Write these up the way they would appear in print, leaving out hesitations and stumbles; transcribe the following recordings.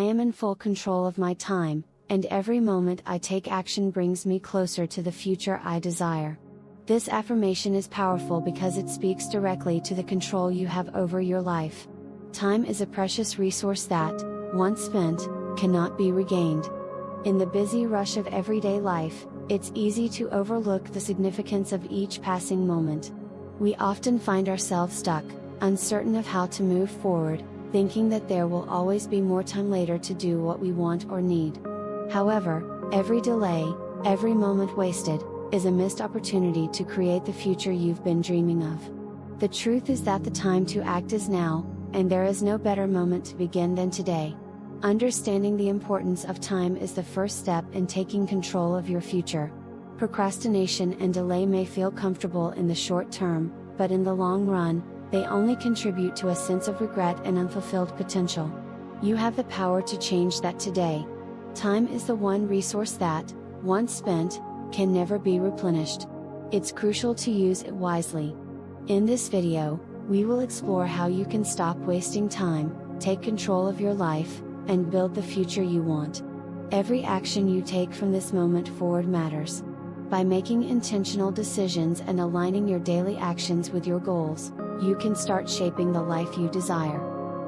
am in full control of my time, and every moment I take action brings me closer to the future I desire. This affirmation is powerful because it speaks directly to the control you have over your life. Time is a precious resource that, once spent, cannot be regained. In the busy rush of everyday life, it's easy to overlook the significance of each passing moment. We often find ourselves stuck, uncertain of how to move forward, thinking that there will always be more time later to do what we want or need. However, every delay, every moment wasted, is a missed opportunity to create the future you've been dreaming of. The truth is that the time to act is now, and there is no better moment to begin than today. Understanding the importance of time is the first step in taking control of your future. Procrastination and delay may feel comfortable in the short term, but in the long run, they only contribute to a sense of regret and unfulfilled potential. You have the power to change that today. Time is the one resource that, once spent, can never be replenished. It's crucial to use it wisely. In this video, we will explore how you can stop wasting time, take control of your life, and build the future you want. Every action you take from this moment forward matters. By making intentional decisions and aligning your daily actions with your goals, you can start shaping the life you desire.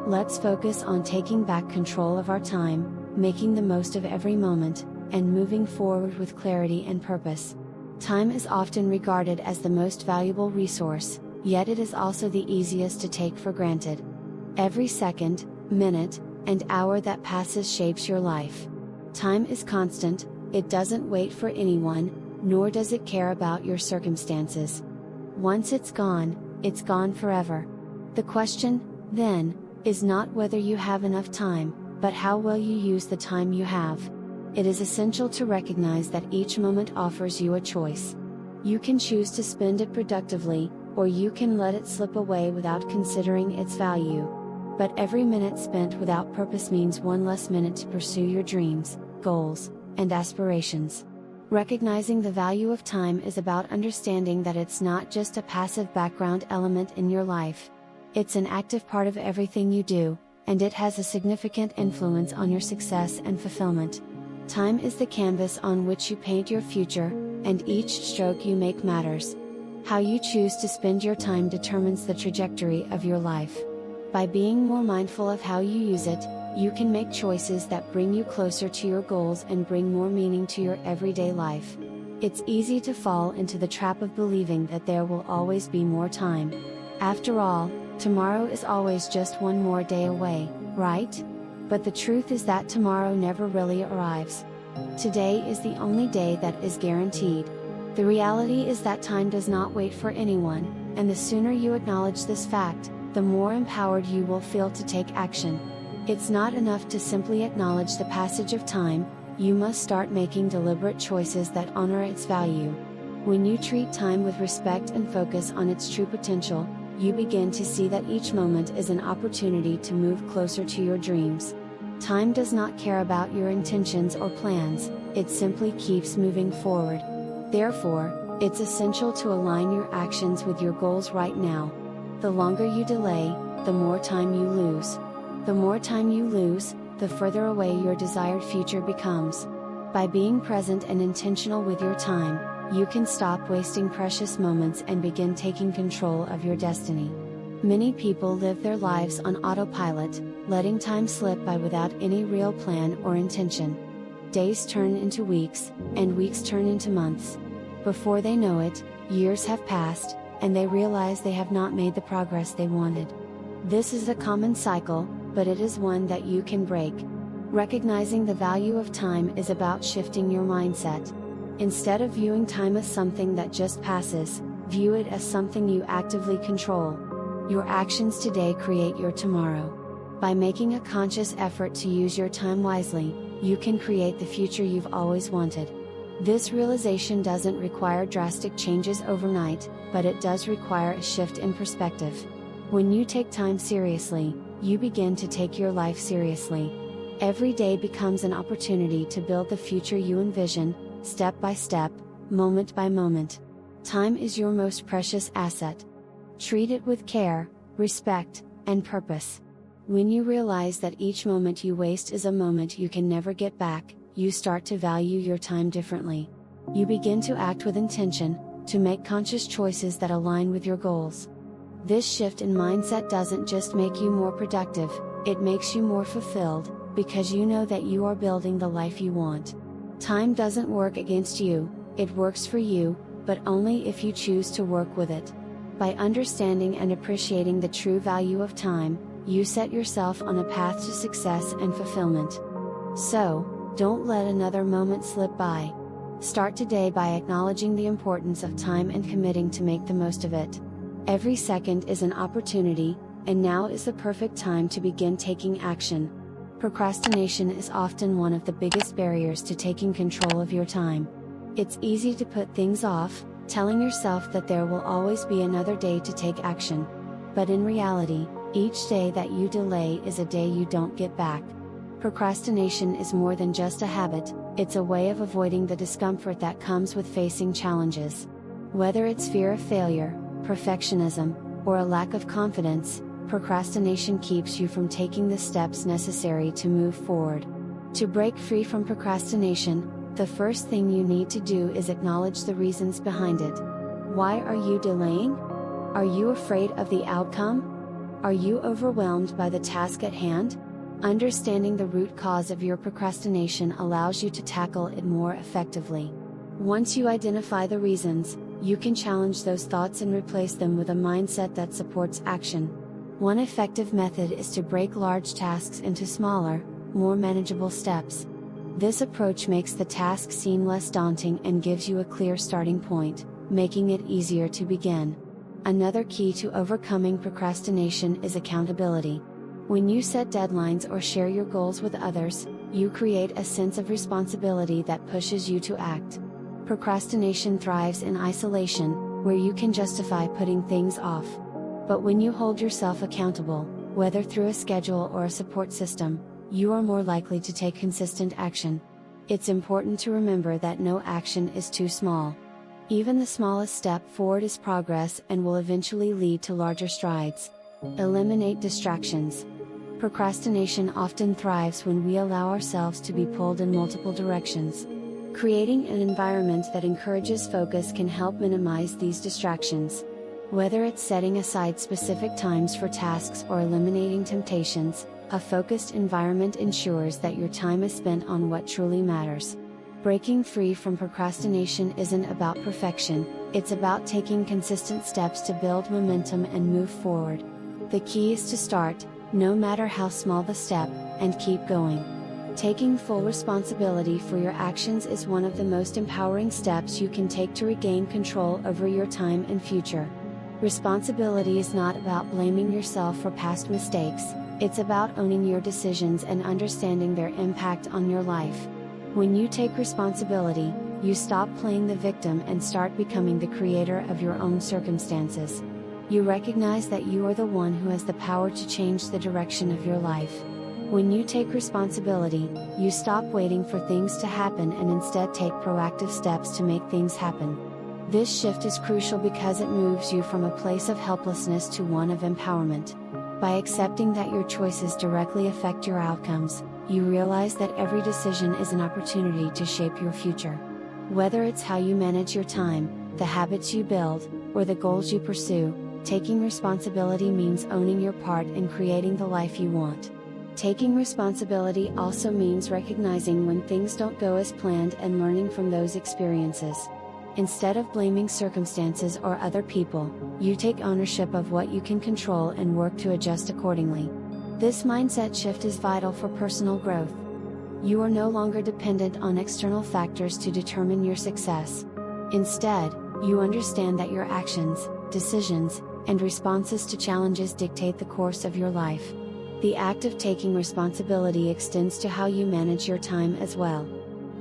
Let's focus on taking back control of our time, making the most of every moment, and moving forward with clarity and purpose. Time is often regarded as the most valuable resource, yet it is also the easiest to take for granted. Every second, minute, and hour that passes shapes your life. Time is constant, it doesn't wait for anyone, nor does it care about your circumstances. Once it's gone forever. The question, then, is not whether you have enough time, but how well you use the time you have. It is essential to recognize that each moment offers you a choice. You can choose to spend it productively, or you can let it slip away without considering its value. But every minute spent without purpose means one less minute to pursue your dreams, goals, and aspirations. Recognizing the value of time is about understanding that it's not just a passive background element in your life. It's an active part of everything you do, and it has a significant influence on your success and fulfillment. Time is the canvas on which you paint your future, and each stroke you make matters. How you choose to spend your time determines the trajectory of your life. By being more mindful of how you use it, you can make choices that bring you closer to your goals and bring more meaning to your everyday life. It's easy to fall into the trap of believing that there will always be more time. After all, tomorrow is always just one more day away, right? But the truth is that tomorrow never really arrives. Today is the only day that is guaranteed. The reality is that time does not wait for anyone, and the sooner you acknowledge this fact, the more empowered you will feel to take action. It's not enough to simply acknowledge the passage of time, you must start making deliberate choices that honor its value. When you treat time with respect and focus on its true potential, you begin to see that each moment is an opportunity to move closer to your dreams. Time does not care about your intentions or plans, it simply keeps moving forward. Therefore, it's essential to align your actions with your goals right now. The longer you delay, the more time you lose. The more time you lose, the further away your desired future becomes. By being present and intentional with your time, you can stop wasting precious moments and begin taking control of your destiny. Many people live their lives on autopilot, letting time slip by without any real plan or intention. Days turn into weeks, and weeks turn into months. Before they know it, years have passed, and they realize they have not made the progress they wanted. This is a common cycle, but it is one that you can break. Recognizing the value of time is about shifting your mindset. Instead of viewing time as something that just passes, view it as something you actively control. Your actions today create your tomorrow. By making a conscious effort to use your time wisely, you can create the future you've always wanted. This realization doesn't require drastic changes overnight, but it does require a shift in perspective. When you take time seriously, you begin to take your life seriously. Every day becomes an opportunity to build the future you envision, step by step, moment by moment. Time is your most precious asset. Treat it with care, respect, and purpose. When you realize that each moment you waste is a moment you can never get back, you start to value your time differently. You begin to act with intention, to make conscious choices that align with your goals. This shift in mindset doesn't just make you more productive, it makes you more fulfilled, because you know that you are building the life you want. Time doesn't work against you, it works for you, but only if you choose to work with it. By understanding and appreciating the true value of time, you set yourself on a path to success and fulfillment. So, don't let another moment slip by. Start today by acknowledging the importance of time and committing to make the most of it. Every second is an opportunity, and now is the perfect time to begin taking action. Procrastination is often one of the biggest barriers to taking control of your time. It's easy to put things off, telling yourself that there will always be another day to take action. But in reality, each day that you delay is a day you don't get back. Procrastination is more than just a habit, it's a way of avoiding the discomfort that comes with facing challenges. Whether it's fear of failure, perfectionism, or a lack of confidence, procrastination keeps you from taking the steps necessary to move forward. To break free from procrastination, the first thing you need to do is acknowledge the reasons behind it. Why are you delaying? Are you afraid of the outcome? Are you overwhelmed by the task at hand? Understanding the root cause of your procrastination allows you to tackle it more effectively. Once you identify the reasons, you can challenge those thoughts and replace them with a mindset that supports action. One effective method is to break large tasks into smaller, more manageable steps. This approach makes the task seem less daunting and gives you a clear starting point, making it easier to begin. Another key to overcoming procrastination is accountability. When you set deadlines or share your goals with others, you create a sense of responsibility that pushes you to act. Procrastination thrives in isolation, where you can justify putting things off. But when you hold yourself accountable, whether through a schedule or a support system, you are more likely to take consistent action. It's important to remember that no action is too small. Even the smallest step forward is progress and will eventually lead to larger strides. Eliminate distractions. Procrastination often thrives when we allow ourselves to be pulled in multiple directions. Creating an environment that encourages focus can help minimize these distractions. Whether it's setting aside specific times for tasks or eliminating temptations, a focused environment ensures that your time is spent on what truly matters. Breaking free from procrastination isn't about perfection, it's about taking consistent steps to build momentum and move forward. The key is to start, no matter how small the step, and keep going. Taking full responsibility for your actions is one of the most empowering steps you can take to regain control over your time and future. Responsibility is not about blaming yourself for past mistakes, it's about owning your decisions and understanding their impact on your life. When you take responsibility, you stop playing the victim and start becoming the creator of your own circumstances. You recognize that you are the one who has the power to change the direction of your life. When you take responsibility, you stop waiting for things to happen and instead take proactive steps to make things happen. This shift is crucial because it moves you from a place of helplessness to one of empowerment. By accepting that your choices directly affect your outcomes, you realize that every decision is an opportunity to shape your future. Whether it's how you manage your time, the habits you build, or the goals you pursue, taking responsibility means owning your part in creating the life you want. Taking responsibility also means recognizing when things don't go as planned and learning from those experiences. Instead of blaming circumstances or other people, you take ownership of what you can control and work to adjust accordingly. This mindset shift is vital for personal growth. You are no longer dependent on external factors to determine your success. Instead, you understand that your actions, decisions, and responses to challenges dictate the course of your life. The act of taking responsibility extends to how you manage your time as well.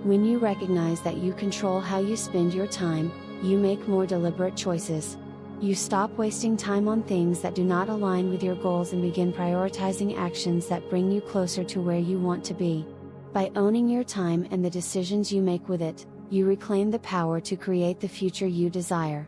When you recognize that you control how you spend your time, you make more deliberate choices. You stop wasting time on things that do not align with your goals and begin prioritizing actions that bring you closer to where you want to be. By owning your time and the decisions you make with it, you reclaim the power to create the future you desire.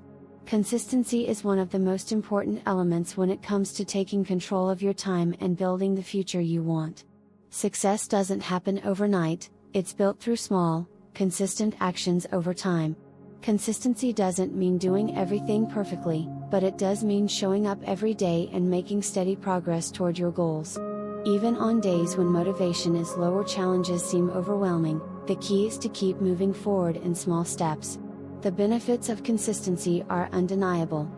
Consistency is one of the most important elements when it comes to taking control of your time and building the future you want. Success doesn't happen overnight, it's built through small, consistent actions over time. Consistency doesn't mean doing everything perfectly, but it does mean showing up every day and making steady progress toward your goals. Even on days when motivation is low or challenges seem overwhelming, the key is to keep moving forward in small steps. The benefits of consistency are undeniable.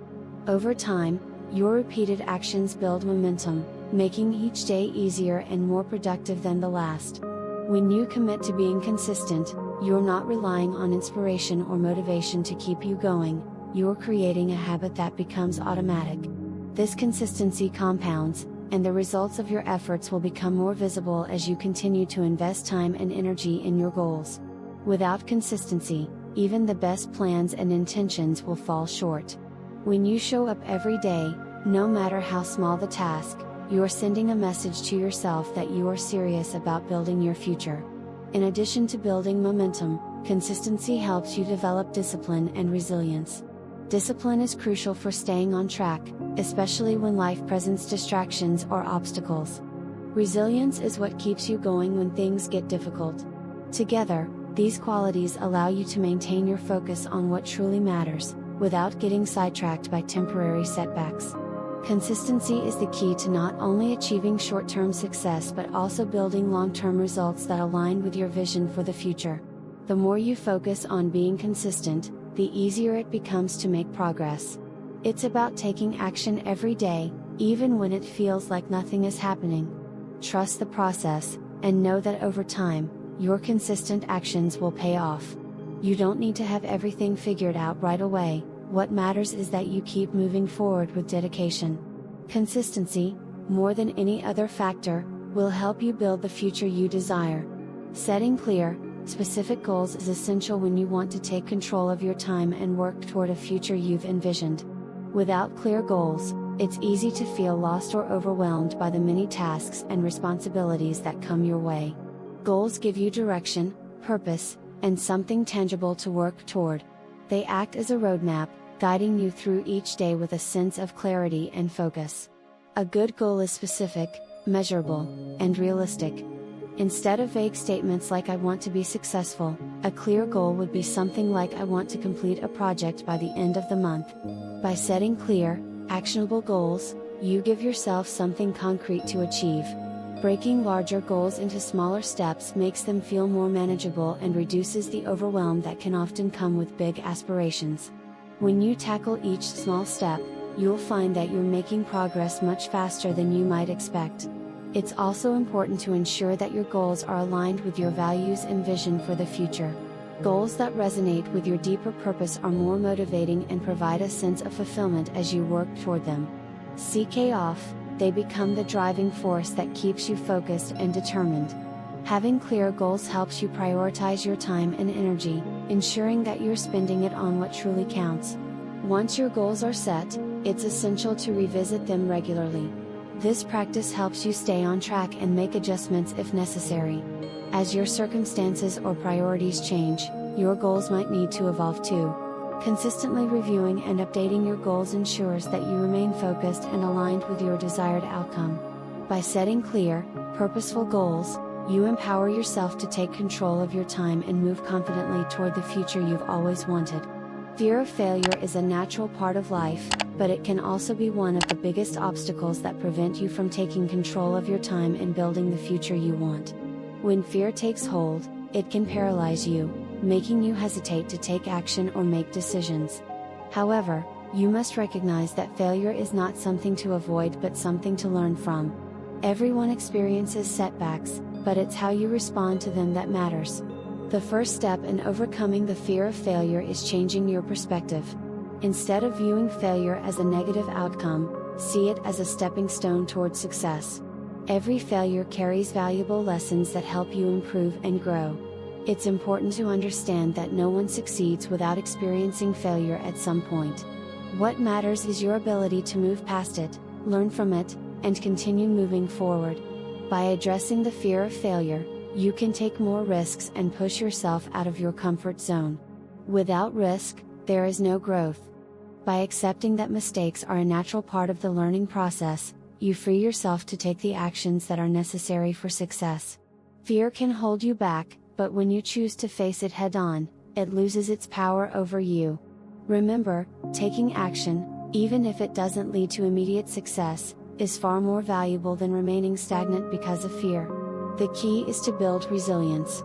Over time, your repeated actions build momentum, making each day easier and more productive than the last. When you commit to being consistent, you're not relying on inspiration or motivation to keep you going, you're creating a habit that becomes automatic. This consistency compounds, and the results of your efforts will become more visible as you continue to invest time and energy in your goals. Without consistency, even the best plans and intentions will fall short. When you show up every day, no matter how small the task, you are sending a message to yourself that you are serious about building your future. In addition to building momentum, consistency helps you develop discipline and resilience. Discipline is crucial for staying on track, especially when life presents distractions or obstacles. Resilience is what keeps you going when things get difficult. Together, these qualities allow you to maintain your focus on what truly matters, without getting sidetracked by temporary setbacks. Consistency is the key to not only achieving short-term success but also building long-term results that align with your vision for the future. The more you focus on being consistent, the easier it becomes to make progress. It's about taking action every day, even when it feels like nothing is happening. Trust the process, and know that over time, your consistent actions will pay off. You don't need to have everything figured out right away. What matters is that you keep moving forward with dedication. Consistency, more than any other factor, will help you build the future you desire. Setting clear, specific goals is essential when you want to take control of your time and work toward a future you've envisioned. Without clear goals, it's easy to feel lost or overwhelmed by the many tasks and responsibilities that come your way. Goals give you direction, purpose, and something tangible to work toward. They act as a roadmap, guiding you through each day with a sense of clarity and focus. A good goal is specific, measurable, and realistic. Instead of vague statements like "I want to be successful," a clear goal would be something like "I want to complete a project by the end of the month." By setting clear, actionable goals, you give yourself something concrete to achieve. Breaking larger goals into smaller steps makes them feel more manageable and reduces the overwhelm that can often come with big aspirations. When you tackle each small step, you'll find that you're making progress much faster than you might expect. It's also important to ensure that your goals are aligned with your values and vision for the future. Goals that resonate with your deeper purpose are more motivating and provide a sense of fulfillment as you work toward them. Off, they become the driving force that keeps you focused and determined. Having clear goals helps you prioritize your time and energy, ensuring that you're spending it on what truly counts. Once your goals are set, it's essential to revisit them regularly. This practice helps you stay on track and make adjustments if necessary. As your circumstances or priorities change, your goals might need to evolve too. Consistently reviewing and updating your goals ensures that you remain focused and aligned with your desired outcome. By setting clear, purposeful goals, you empower yourself to take control of your time and move confidently toward the future you've always wanted. Fear of failure is a natural part of life, but it can also be one of the biggest obstacles that prevent you from taking control of your time and building the future you want. When fear takes hold, it can paralyze you, making you hesitate to take action or make decisions. However, you must recognize that failure is not something to avoid but something to learn from. Everyone experiences setbacks, but it's how you respond to them that matters. The first step in overcoming the fear of failure is changing your perspective. Instead of viewing failure as a negative outcome, see it as a stepping stone toward success. Every failure carries valuable lessons that help you improve and grow. It's important to understand that no one succeeds without experiencing failure at some point. What matters is your ability to move past it, learn from it, and continue moving forward. By addressing the fear of failure, you can take more risks and push yourself out of your comfort zone. Without risk, there is no growth. By accepting that mistakes are a natural part of the learning process, you free yourself to take the actions that are necessary for success. Fear can hold you back, but when you choose to face it head on, it loses its power over you. Remember, taking action, even if it doesn't lead to immediate success, is far more valuable than remaining stagnant because of fear. The key is to build resilience.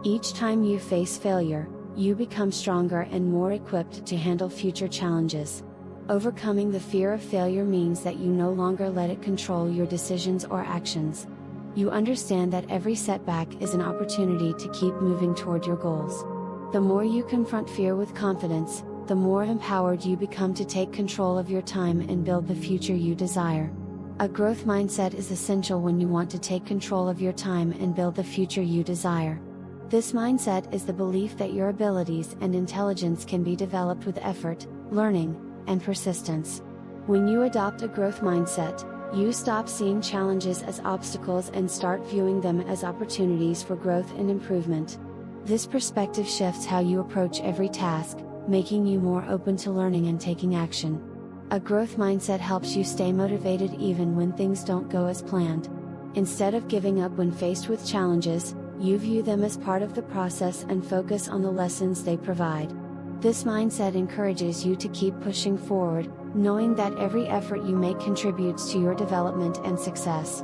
Each time you face failure, you become stronger and more equipped to handle future challenges. Overcoming the fear of failure means that you no longer let it control your decisions or actions. You understand that every setback is an opportunity to keep moving toward your goals. The more you confront fear with confidence, the more empowered you become to take control of your time and build the future you desire. A growth mindset is essential when you want to take control of your time and build the future you desire. This mindset is the belief that your abilities and intelligence can be developed with effort, learning, and persistence. When you adopt a growth mindset, you stop seeing challenges as obstacles and start viewing them as opportunities for growth and improvement. This perspective shifts how you approach every task, making you more open to learning and taking action. A growth mindset helps you stay motivated even when things don't go as planned. Instead of giving up when faced with challenges, you view them as part of the process and focus on the lessons they provide. This mindset encourages you to keep pushing forward, knowing that every effort you make contributes to your development and success.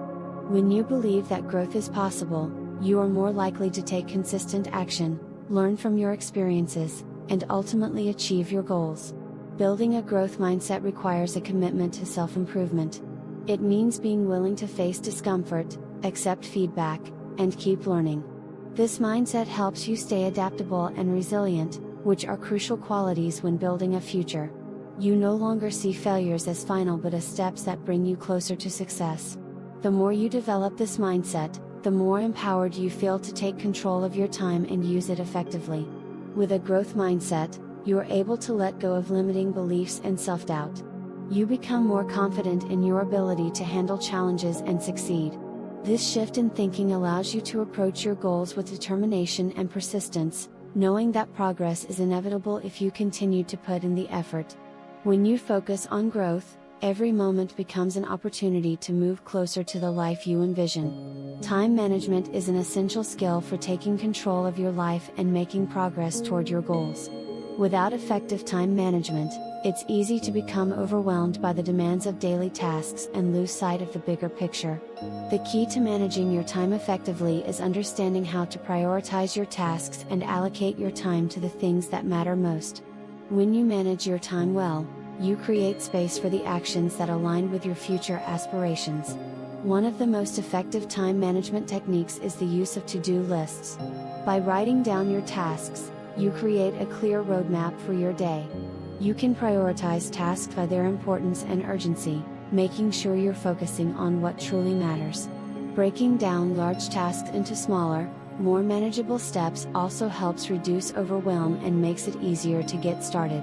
When you believe that growth is possible, you are more likely to take consistent action, learn from your experiences, and ultimately achieve your goals. Building a growth mindset requires a commitment to self-improvement. It means being willing to face discomfort, accept feedback, and keep learning. This mindset helps you stay adaptable and resilient, which are crucial qualities when building a future. You no longer see failures as final but as steps that bring you closer to success. The more you develop this mindset, the more empowered you feel to take control of your time and use it effectively. With a growth mindset, you are able to let go of limiting beliefs and self-doubt. You become more confident in your ability to handle challenges and succeed. This shift in thinking allows you to approach your goals with determination and persistence, knowing that progress is inevitable if you continue to put in the effort. When you focus on growth, every moment becomes an opportunity to move closer to the life you envision. Time management is an essential skill for taking control of your life and making progress toward your goals. Without effective time management, it's easy to become overwhelmed by the demands of daily tasks and lose sight of the bigger picture. The key to managing your time effectively is understanding how to prioritize your tasks and allocate your time to the things that matter most. When you manage your time well, you create space for the actions that align with your future aspirations. One of the most effective time management techniques is the use of to-do lists. By writing down your tasks, you create a clear roadmap for your day. You can prioritize tasks by their importance and urgency, making sure you're focusing on what truly matters. Breaking down large tasks into smaller, more manageable steps also helps reduce overwhelm and makes it easier to get started.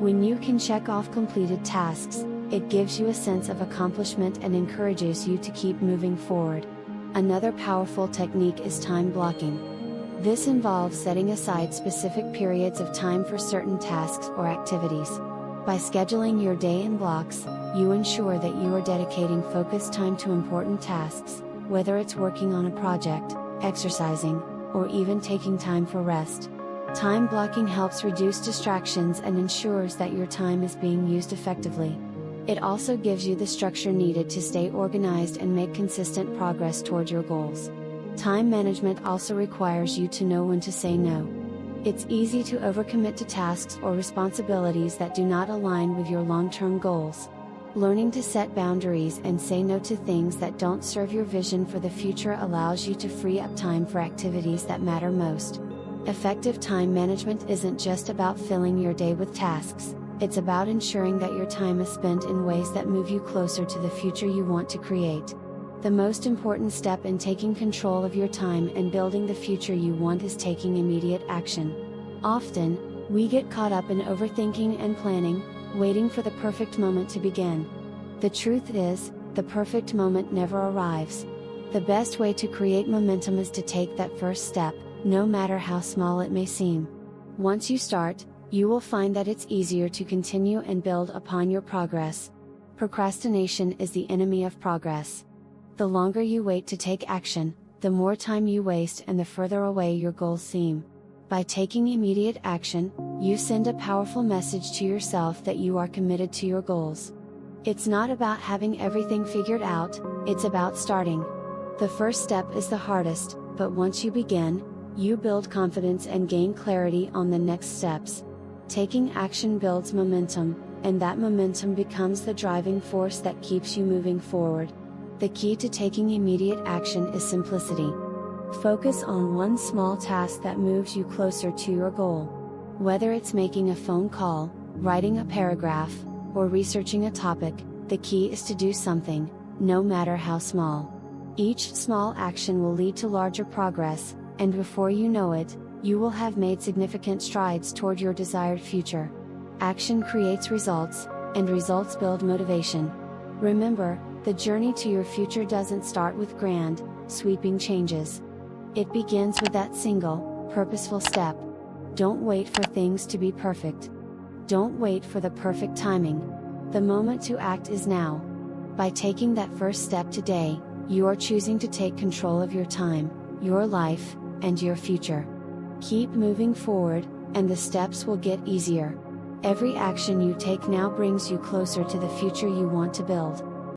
When you can check off completed tasks, it gives you a sense of accomplishment and encourages you to keep moving forward. Another powerful technique is time blocking. This involves setting aside specific periods of time for certain tasks or activities. By scheduling your day in blocks, you ensure that you are dedicating focused time to important tasks, whether it's working on a project, exercising, or even taking time for rest. Time blocking helps reduce distractions and ensures that your time is being used effectively. It also gives you the structure needed to stay organized and make consistent progress toward your goals. Time management also requires you to know when to say no. It's easy to overcommit to tasks or responsibilities that do not align with your long-term goals. Learning to set boundaries and say no to things that don't serve your vision for the future allows you to free up time for activities that matter most. Effective time management isn't just about filling your day with tasks, it's about ensuring that your time is spent in ways that move you closer to the future you want to create. The most important step in taking control of your time and building the future you want is taking immediate action. Often, we get caught up in overthinking and planning, waiting for the perfect moment to begin. The truth is, the perfect moment never arrives. The best way to create momentum is to take that first step, no matter how small it may seem. Once you start, You will find that it's easier to continue and build upon your progress. Procrastination is the enemy of progress. The longer you wait to take action, the more time you waste and the further away your goals seem. By taking immediate action, you send a powerful message to yourself that you are committed to your goals. It's not about having everything figured out, it's about starting. The first step is the hardest, but once you begin, you build confidence and gain clarity on the next steps. Taking action builds momentum, and that momentum becomes the driving force that keeps you moving forward. The key to taking immediate action is simplicity. Focus on one small task that moves you closer to your goal. Whether it's making a phone call, writing a paragraph, or researching a topic, the key is to do something, no matter how small. Each small action will lead to larger progress, and before you know it, you will have made significant strides toward your desired future. Action creates results, and results build motivation. Remember, the journey to your future doesn't start with grand, sweeping changes. It begins with that single, purposeful step. Don't wait for things to be perfect. Don't wait for the perfect timing. The moment to act is now. By taking that first step today, you are choosing to take control of your time, your life, and your future. Keep moving forward, and the steps will get easier. Every action you take now brings you closer to the future you want to build.